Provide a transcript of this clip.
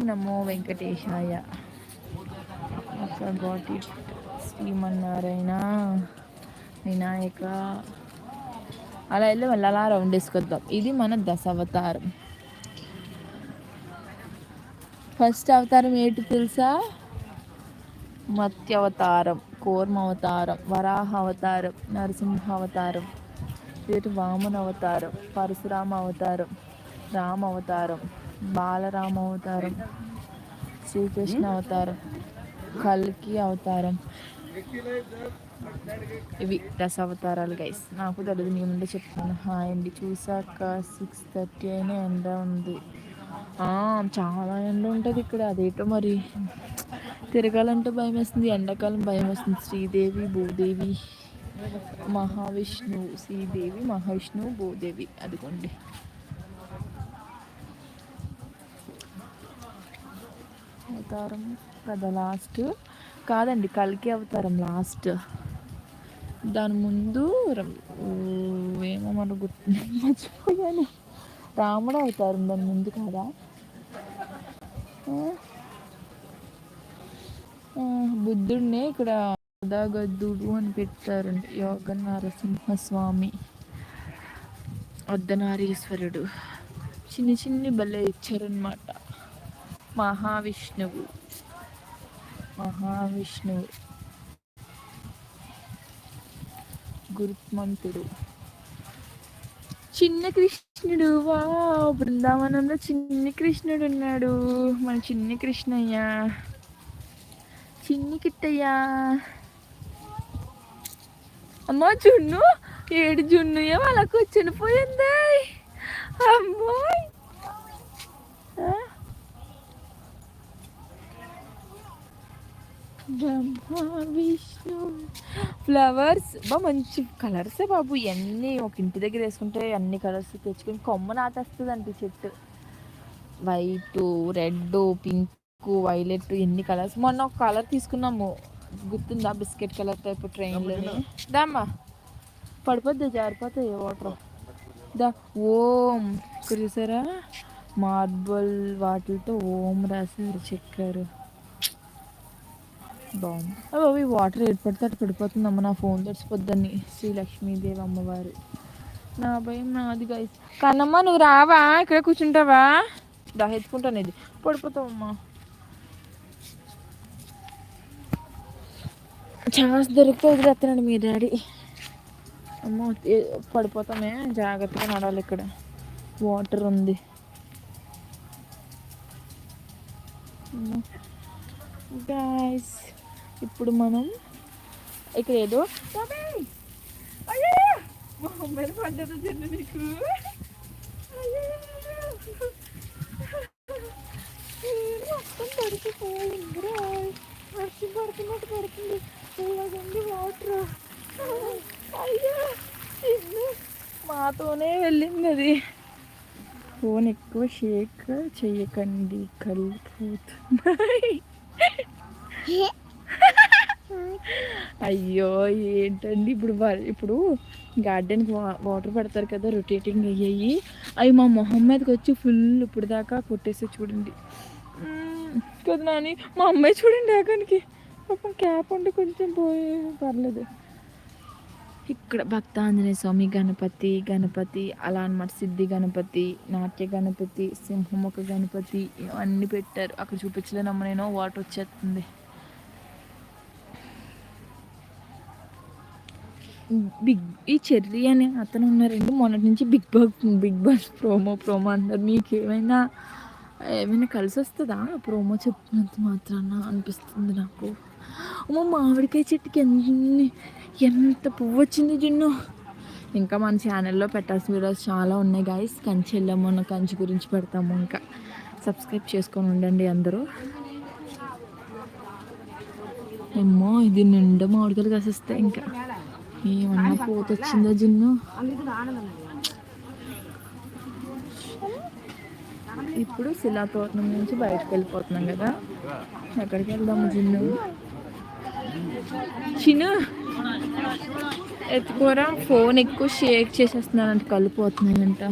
నమో వెంకటేశాయ. Got it. Srimannarayana, Vinayaka. అలా వెళ్ళి మళ్ళీ అలా రౌండ్ వేసుకొద్దాం. ఇది మన దశావతారం. ఫస్ట్ అవతారం ఏంటి తెలుసా? మత్స్యావతారం, కూర్మ అవతారం, వరాహ అవతారం, నరసింహ అవతారం, వామన అవతారం, పరశురామ అవతారం, రామ అవతారం, బాలరామ అవతారం, శ్రీకృష్ణ అవతారం, కల్కి అవతారం. ఇవి దశావతారాలు గైస్. నాకు తెలియదు, మీ ముందే చెప్తాను. హాయ్ అండి. చూసాక 6:30 అయినా ఎండ ఉంది. చాలా ఎండ ఉంటుంది ఇక్కడ. అదేటో మరి తిరగాలంటే భయం వేస్తుంది. ఎండాకాలం భయం వేస్తుంది. శ్రీదేవి, భూదేవి, మహావిష్ణువు. శ్రీదేవి, మహావిష్ణువు, భూదేవి. అదిగోండి. అవతారం కదా లాస్ట్. కాదండి, కల్కి అవతారం లాస్ట్. దాని ముందు ఏమో మన గుర్తు మర్చిపోయాను. రాముడు అవతారం దాని ముందు కాదా? బుద్ధుడినే ఇక్కడ గద్దుడు అని పెట్టారండి. యోగ నరసింహస్వామి, అర్ధనారీశ్వరుడు. చిన్ని చిన్ని భలే ఇచ్చారనమాట. మహావిష్ణువు గురుత్మంతుడు, చిన్న కృష్ణుడు. వా, బృందావనంలో చిన్ని కృష్ణుడు ఉన్నాడు. మన చిన్ని కృష్ణయ్య, చిన్ని కిట్టయ్యా. అమ్మా జున్ను, ఏడు జున్నుయా వాళ్ళకు చనిపోయింది. అమ్మాయి బ్రహ్మ విష్ణు. ఫ్లవర్స్ మంచి కలర్సే బాబు. ఇవన్నీ ఒక ఇంటి దగ్గర వేసుకుంటే అన్ని కలర్స్ తెచ్చుకొని కొమ్మ నాటేస్తుంది అంటే చెట్టు. వైట్, రెడ్, పింక్, వైలెట్, ఎన్ని కలర్స్. మొన్న ఒక కలర్ తీసుకున్నాము, గుర్తుందా? బిస్కెట్ కలర్ టైప్ ట్రైన్లోనే. దామ్మా పడిపోద్ది, జారిపోతాయి వాటర్. దా ఓం. ఇక్కడ చూసారా, మార్బల్ వాటితో ఓం రాశారు, చెక్కారు. బాగుంది. అవి వాటర్ ఏర్పడితే అటు పడిపోతుందమ్మ. నా ఫోన్ తడిచిపోద్దని. శ్రీ లక్ష్మీదేవి అమ్మవారు. నా భయం నాది గైస్. కన్నమ్మ నువ్వు రావా? ఇక్కడ కూర్చుంటావా? ఎత్తుకుంటాను. ఇది పడిపోతావమ్మా. ఛాన్స్ దొరికితే వదిలేస్తున్నాడు మీ డాడీ. అమ్మ పడిపోతామే, జాగ్రత్తగా నడాలి. ఇక్కడ వాటర్ ఉంది. గైస్ ఇప్పుడు మనం ఇక్కడ ఏదో పడ్డది చిన్న నీకు. మొత్తం పడిపోయింది. వర్షం పడుతున్నట్టు పడుతుంది. ఇలాగండి వాటర్. అయ్యో చిన్న మాతోనే వెళ్ళింది అది. ఫోన్ ఎక్కువ షేక్ చెయ్యకండి, కలిపోతుంది. అయ్యో ఏంటండి ఇప్పుడు గార్డెన్కి వాటర్ పెడతారు కదా, రొటేటింగ్ అయ్యాయి. అవి మా మొహం మీదకి వచ్చి ఫుల్ ఇప్పుడు దాకా కొట్టేసి చూడండి కదా నాని. మా అమ్మాయి చూడండి ఆకానికి పాపం క్యాప్ ఉండి కొంచెం పోయి పర్లేదు. ఇక్కడ భక్త ఆంజనేయ స్వామి, గణపతి అలా అనమాట. సిద్ధి గణపతి, నాట్య గణపతి, సింహముఖ గణపతి అన్నీ పెట్టారు. అక్కడ చూపించలేనమ్మ నేను, వాటర్ వచ్చేస్తుంది. ఈ చెర్రీ అనే అతను ఉన్నారండి. మొన్నటి నుంచి బిగ్ బాస్ ప్రోమో అన్నారు. మీకు ఏమైనా కలిసి వస్తుందా ప్రోమో చెప్పినంత మాత్రాన అనిపిస్తుంది నాకు. మామిడికాయ చెట్టుకి ఎంత పువ్వు వచ్చింది జున్ను. ఇంకా మన ఛానల్లో పెట్టాల్సిన వీడియోస్ చాలా ఉన్నాయి గాయస్. కంచి వెళ్ళాము, కంచి గురించి పెడతాము. ఇంకా సబ్స్క్రైబ్ చేసుకొని ఉండండి అందరూ. ఏమో ఇది నిండా మామిడికాయలు కాసేస్తాయి. ఇంకా ఏమన్నా పోత వచ్చిందా జున్ను. ఇప్పుడు శిలాతోరణం నుంచి బయటకు వెళ్ళిపోతున్నాం కదా. ఎక్కడికి వెళ్దాము జున్ను? చిన్న ఎత్తుకోరా, ఫోన్ ఎక్కువ షేక్ చేసేస్తున్నానంట, కలిపోతున్నాయంట.